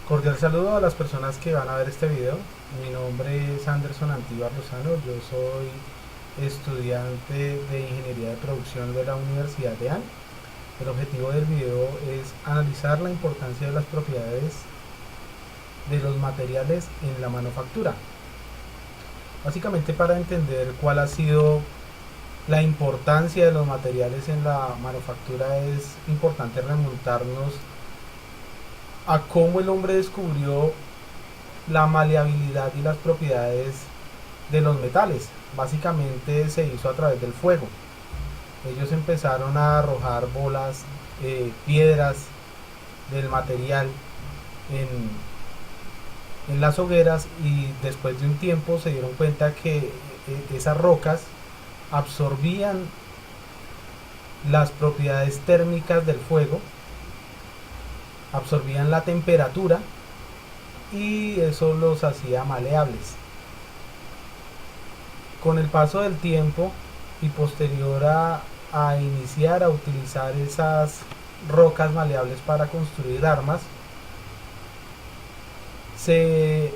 Cordial saludo a las personas que van a ver este video. Mi nombre es Anderson Antíbar Lozano. Yo soy estudiante de Ingeniería de Producción de la Universidad de AN. El objetivo del video es analizar la importancia de las propiedades de los materiales en la manufactura. Básicamente, para entender cuál ha sido la importancia de los materiales en la manufactura, es importante remontarnos a cómo el hombre descubrió la maleabilidad y las propiedades de los metales. Básicamente se hizo a través del fuego. Ellos empezaron a arrojar bolas, piedras del material en las hogueras, y después de un tiempo se dieron cuenta que esas rocas absorbían las propiedades térmicas del fuego, absorbían la temperatura, y eso los hacía maleables. Con el paso del tiempo y posterior a iniciar a utilizar esas rocas maleables para construir armas, se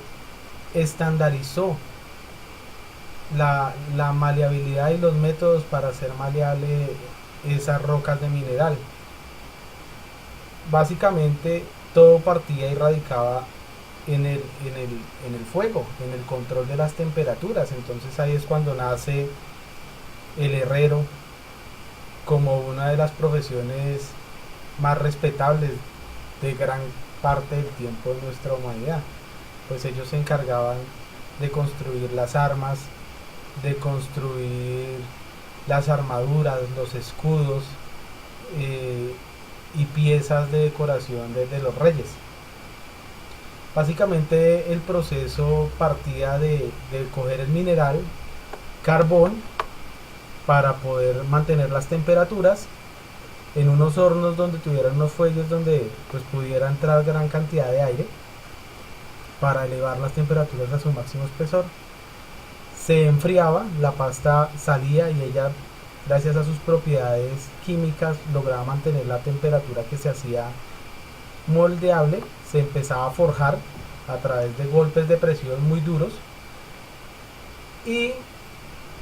estandarizó la maleabilidad y los métodos para hacer maleable esas rocas de mineral. Básicamente todo partía y radicaba en el fuego, en el control de las temperaturas. Entonces ahí es cuando nace el herrero como una de las profesiones más respetables de gran parte del tiempo de nuestra humanidad. Pues ellos se encargaban de construir las armas, de construir las armaduras, los escudos, y piezas de decoración de los reyes. Básicamente el proceso partía de coger el mineral, carbón, para poder mantener las temperaturas en unos hornos donde tuvieran unos fuelles donde pues pudiera entrar gran cantidad de aire para elevar las temperaturas a su máximo espesor. Se enfriaba, la pasta salía y ella, gracias a sus propiedades químicas, lograba mantener la temperatura que se hacía moldeable. Se empezaba a forjar a través de golpes de presión muy duros, y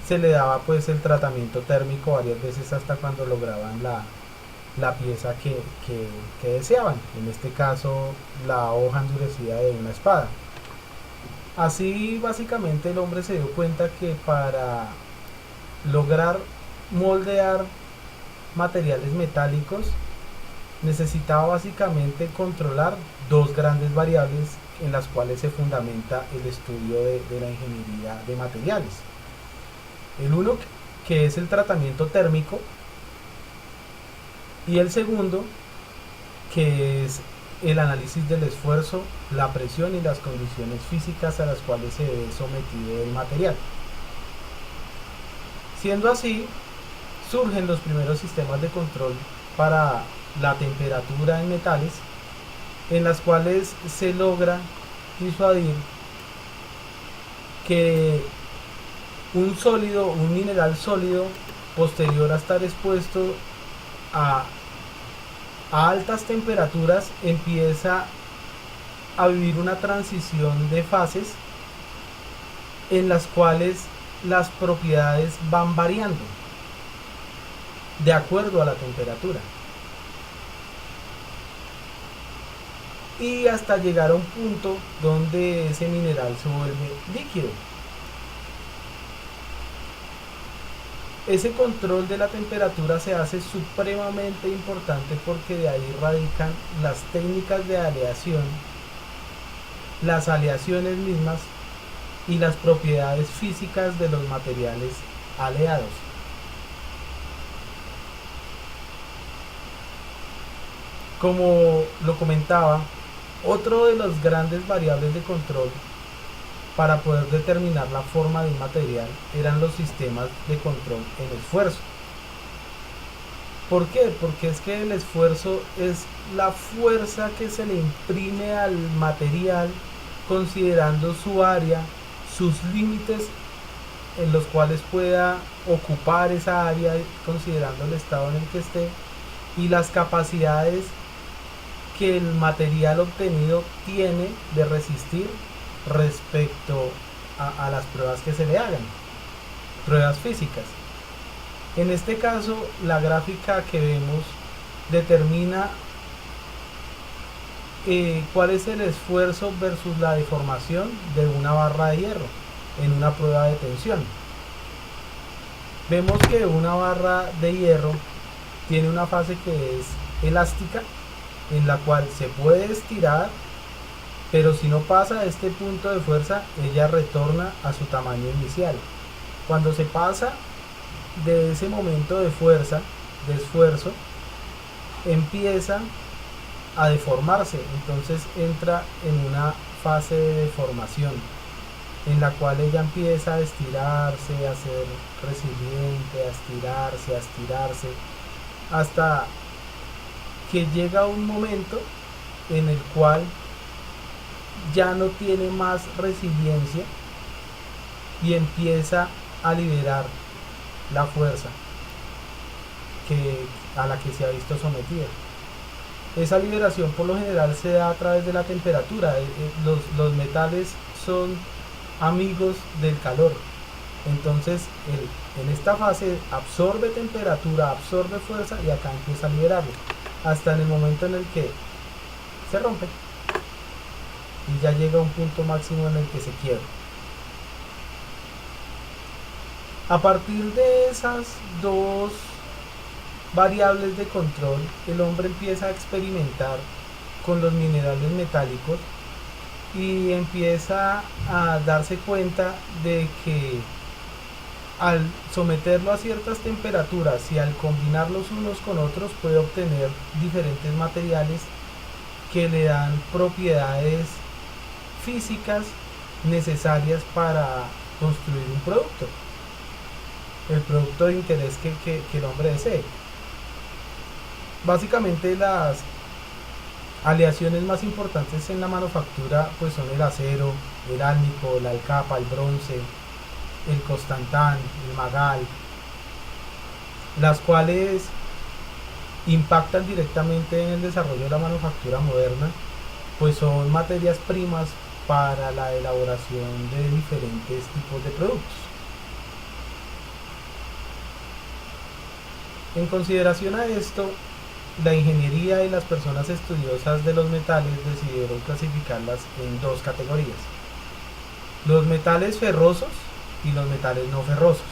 se le daba pues el tratamiento térmico varias veces hasta cuando lograban la pieza que deseaban, en este caso la hoja endurecida de una espada. Así básicamente el hombre se dio cuenta que para lograr moldear materiales metálicos necesitaba básicamente controlar dos grandes variables en las cuales se fundamenta el estudio de la ingeniería de materiales. El uno, que es el tratamiento térmico, y el segundo, que es el análisis del esfuerzo, la presión y las condiciones físicas a las cuales se ve sometido el material. Siendo así, surgen los primeros sistemas de control para la temperatura en metales, en las cuales se logra disuadir que un sólido, un mineral sólido, posterior a estar expuesto a, a altas temperaturas, empieza a vivir una transición de fases en las cuales las propiedades van variando de acuerdo a la temperatura, y hasta llegar a un punto donde ese mineral se vuelve líquido. Ese control de la temperatura se hace supremamente importante porque de ahí radican las técnicas de aleación, las aleaciones mismas y las propiedades físicas de los materiales aleados. Como lo comentaba, otro de los grandes variables de control para poder determinar la forma de un material eran los sistemas de control en esfuerzo. ¿Por qué? Porque es que el esfuerzo es la fuerza que se le imprime al material considerando su área, sus límites en los cuales pueda ocupar esa área, considerando el estado en el que esté, y las capacidades que el material obtenido tiene de resistir respecto a las pruebas que se le hagan, pruebas físicas. En este caso, la gráfica que vemos determina cuál es el esfuerzo versus la deformación de una barra de hierro en una prueba de tensión. Vemos que una barra de hierro tiene una fase que es elástica, en la cual se puede estirar, pero si no pasa este punto de fuerza, ella retorna a su tamaño inicial. Cuando se pasa de ese momento de fuerza, de esfuerzo, empieza a deformarse, entonces entra en una fase de deformación, en la cual ella empieza a estirarse, a ser resiliente, a estirarse, hasta que llega un momento en el cual ya no tiene más resiliencia y empieza a liberar la fuerza a la que se ha visto sometida. Esa liberación por lo general se da a través de la temperatura. Los metales son amigos del calor, entonces en esta fase absorbe temperatura, absorbe fuerza y acá empieza a liberarlo hasta en el momento en el que se rompe y ya llega a un punto máximo en el que se quiebra. A partir de esas dos variables de control, el hombre empieza a experimentar con los minerales metálicos y empieza a darse cuenta de que al someterlo a ciertas temperaturas y al combinarlos unos con otros puede obtener diferentes materiales que le dan propiedades físicas necesarias para construir un producto, el producto de interés que el hombre desee. Básicamente las aleaciones más importantes en la manufactura pues son el acero, el álmico, la alcapa, el bronce, el costantán, el magal, las cuales impactan directamente en el desarrollo de la manufactura moderna, pues son materias primas para la elaboración de diferentes tipos de productos. En consideración a esto, la ingeniería y las personas estudiosas de los metales decidieron clasificarlas en dos categorías: los metales ferrosos y los metales no ferrosos.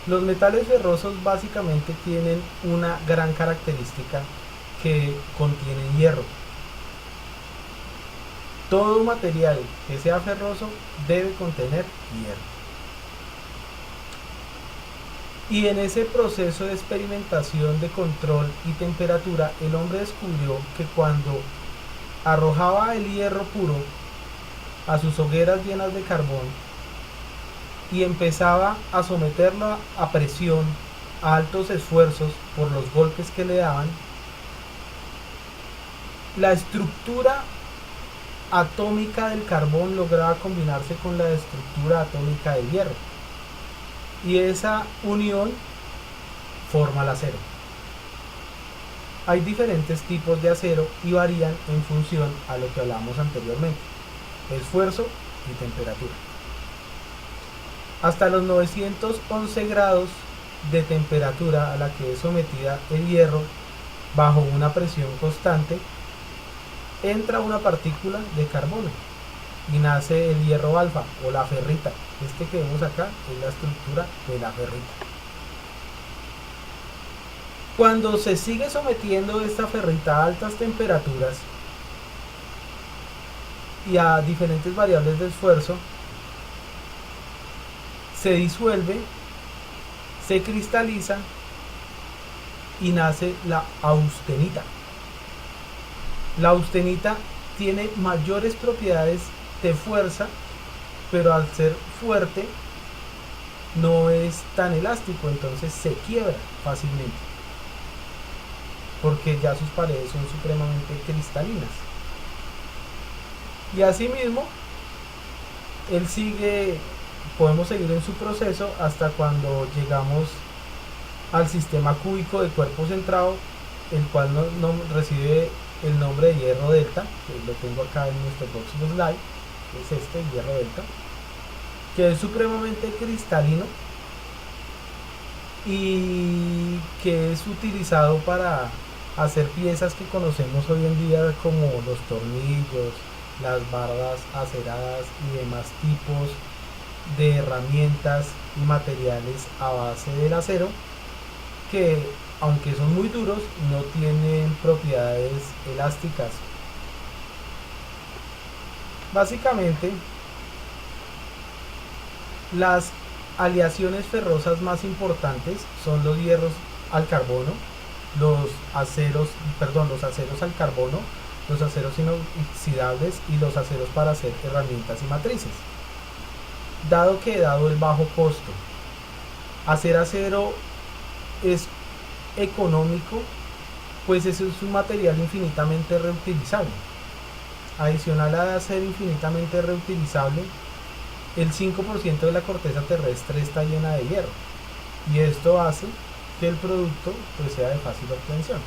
Los metales ferrosos básicamente tienen una gran característica, que contienen hierro. Todo material que sea ferroso debe contener hierro. Y en ese proceso de experimentación de control y temperatura, el hombre descubrió que cuando arrojaba el hierro puro a sus hogueras llenas de carbón y empezaba a someterlo a presión, a altos esfuerzos por los golpes que le daban, la estructura atómica del carbón lograba combinarse con la estructura atómica del hierro, y esa unión forma el acero. Hay diferentes tipos de acero y varían en función a lo que hablamos anteriormente: esfuerzo y temperatura. Hasta los 911 grados de temperatura a la que es sometida el hierro bajo una presión constante, entra una partícula de carbono y nace el hierro alfa o la ferrita. Este que vemos acá es la estructura de la ferrita. Cuando se sigue sometiendo esta ferrita a altas temperaturas y a diferentes variables de esfuerzo, se disuelve, se cristaliza y nace la austenita. La austenita tiene mayores propiedades de fuerza, pero al ser fuerte no es tan elástico, entonces se quiebra fácilmente porque ya sus paredes son supremamente cristalinas. Y asimismo podemos seguir en su proceso hasta cuando llegamos al sistema cúbico de cuerpo centrado, el cual no recibe el nombre de hierro delta, que lo tengo acá en nuestro próximo slide, que es este, el hierro delta, que es supremamente cristalino y que es utilizado para hacer piezas que conocemos hoy en día como los tornillos, las barras aceradas y demás tipos de herramientas y materiales a base del acero que, aunque son muy duros, no tienen propiedades elásticas. Básicamente, las aleaciones ferrosas más importantes son los hierros al carbono, los aceros al carbono, los aceros inoxidables y los aceros para hacer herramientas y matrices. Dado el bajo costo, hacer acero es económico, pues eso es un material infinitamente reutilizable. Adicional a ser infinitamente reutilizable, el 5% de la corteza terrestre está llena de hierro, y esto hace que el producto pues sea de fácil obtención.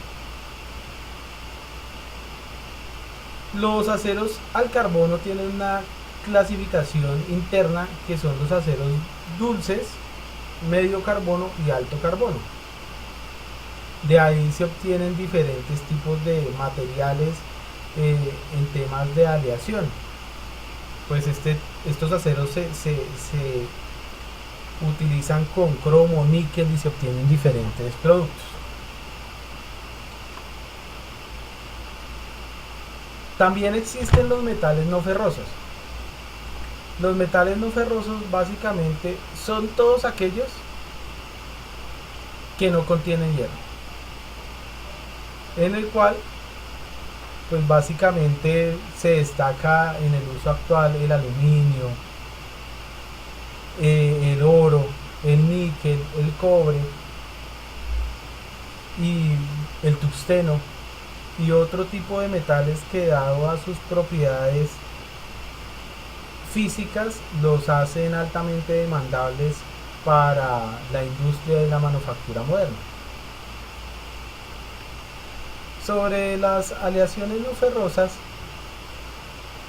Los aceros al carbono tienen una clasificación interna que son los aceros dulces, medio carbono y alto carbono. De ahí se obtienen diferentes tipos de materiales en temas de aleación. Pues estos aceros se utilizan con cromo, níquel y se obtienen diferentes productos. También existen los metales no ferrosos. Los metales no ferrosos básicamente son todos aquellos que no contienen hierro, en el cual pues básicamente se destaca en el uso actual el aluminio, el oro, el níquel, el cobre y el tungsteno y otro tipo de metales que, dado a sus propiedades físicas, los hacen altamente demandables para la industria de la manufactura moderna. Sobre las aleaciones no ferrosas,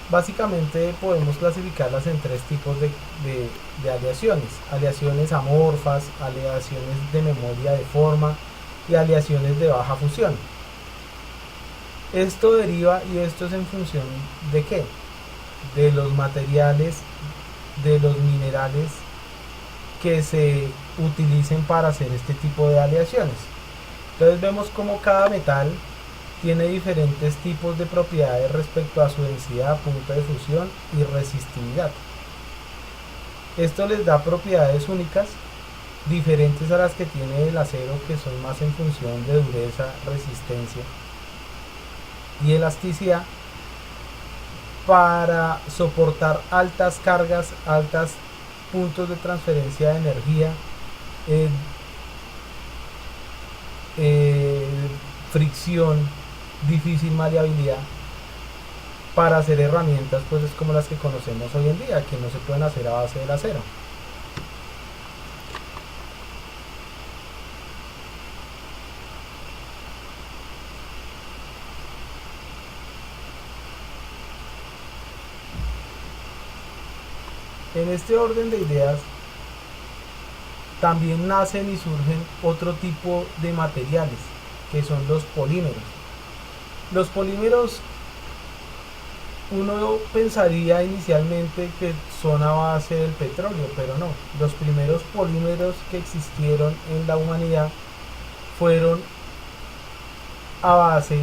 básicamente podemos clasificarlas en tres tipos de aleaciones: aleaciones amorfas, aleaciones de memoria de forma y aleaciones de baja fusión. Esto deriva, y esto es en función de ¿qué? De los materiales, de los minerales que se utilicen para hacer este tipo de aleaciones. Entonces vemos como cada metal tiene diferentes tipos de propiedades respecto a su densidad, punto de fusión y resistividad. Esto les da propiedades únicas, diferentes a las que tiene el acero, que son más en función de dureza, resistencia y elasticidad, para soportar altas cargas, altos puntos de transferencia de energía, fricción, difícil maleabilidad, para hacer herramientas pues como las que conocemos hoy en día, que no se pueden hacer a base del acero. En este orden de ideas también nacen y surgen otro tipo de materiales, que son los polímeros. Los polímeros, uno pensaría inicialmente que son a base del petróleo, pero no. Los primeros polímeros que existieron en la humanidad fueron a base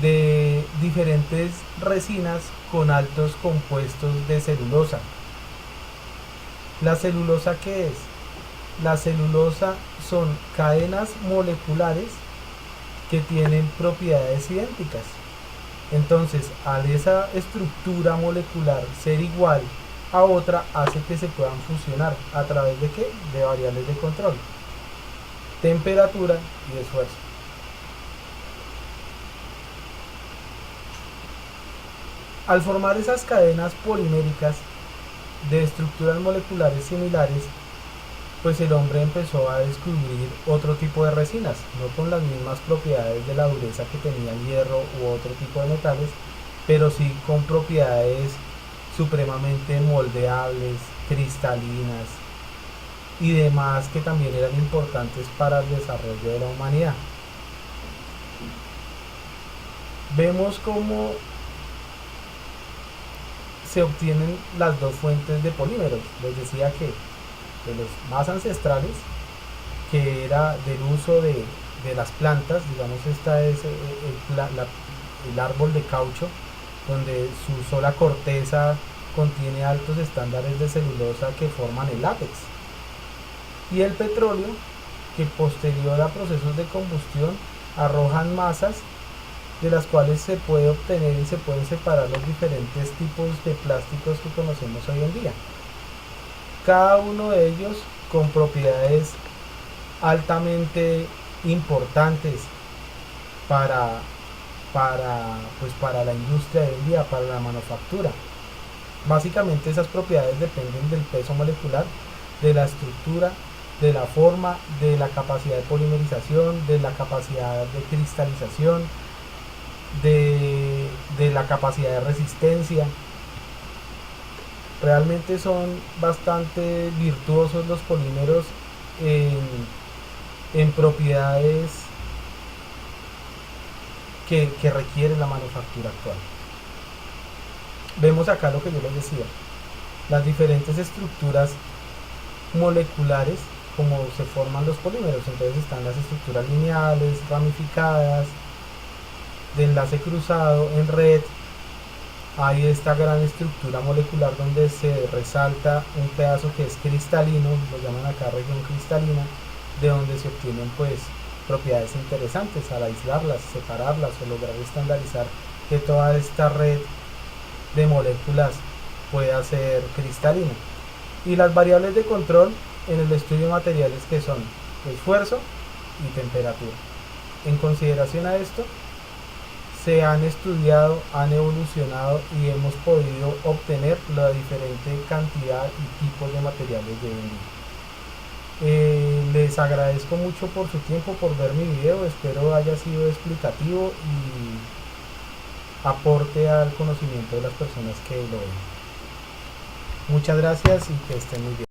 de diferentes resinas con altos compuestos de celulosa. ¿La celulosa qué es? La celulosa son cadenas moleculares que tienen propiedades idénticas. Entonces, al esa estructura molecular ser igual a otra, hace que se puedan fusionar. ¿A través de qué? De variables de control: temperatura y esfuerzo. Al formar esas cadenas poliméricas de estructuras moleculares similares, pues el hombre empezó a descubrir otro tipo de resinas, no con las mismas propiedades de la dureza que tenía el hierro u otro tipo de metales, pero sí con propiedades supremamente moldeables, cristalinas y demás que también eran importantes para el desarrollo de la humanidad. Vemos cómo se obtienen las dos fuentes de polímeros. Les decía que de los más ancestrales, que era del uso de las plantas, digamos, esta es el árbol de caucho, donde su sola corteza contiene altos estándares de celulosa que forman el látex. Y el petróleo, que posterior a procesos de combustión arrojan masas de las cuales se puede obtener y se pueden separar los diferentes tipos de plásticos que conocemos hoy en día. Cada uno de ellos con propiedades altamente importantes para, para la industria de hoy en día, para la manufactura. Básicamente esas propiedades dependen del peso molecular, de la estructura, de la forma, de la capacidad de polimerización, de la capacidad de cristalización, de la capacidad de resistencia. Realmente son bastante virtuosos los polímeros en propiedades que requiere la manufactura actual. Vemos acá lo que yo les decía, las diferentes estructuras moleculares como se forman los polímeros. Entonces están las estructuras lineales, ramificadas, de enlace cruzado, en red. Hay esta gran estructura molecular donde se resalta un pedazo que es cristalino, lo llaman acá región cristalina, de donde se obtienen pues propiedades interesantes al aislarlas, separarlas o lograr estandarizar que toda esta red de moléculas pueda ser cristalina. Y las variables de control en el estudio de materiales, que son esfuerzo y temperatura. En consideración a esto, se han estudiado, han evolucionado y hemos podido obtener la diferente cantidad y tipos de materiales de hoy en día. Les agradezco mucho por su tiempo, por ver mi video. Espero haya sido explicativo y aporte al conocimiento de las personas que lo ven. Muchas gracias y que estén muy bien.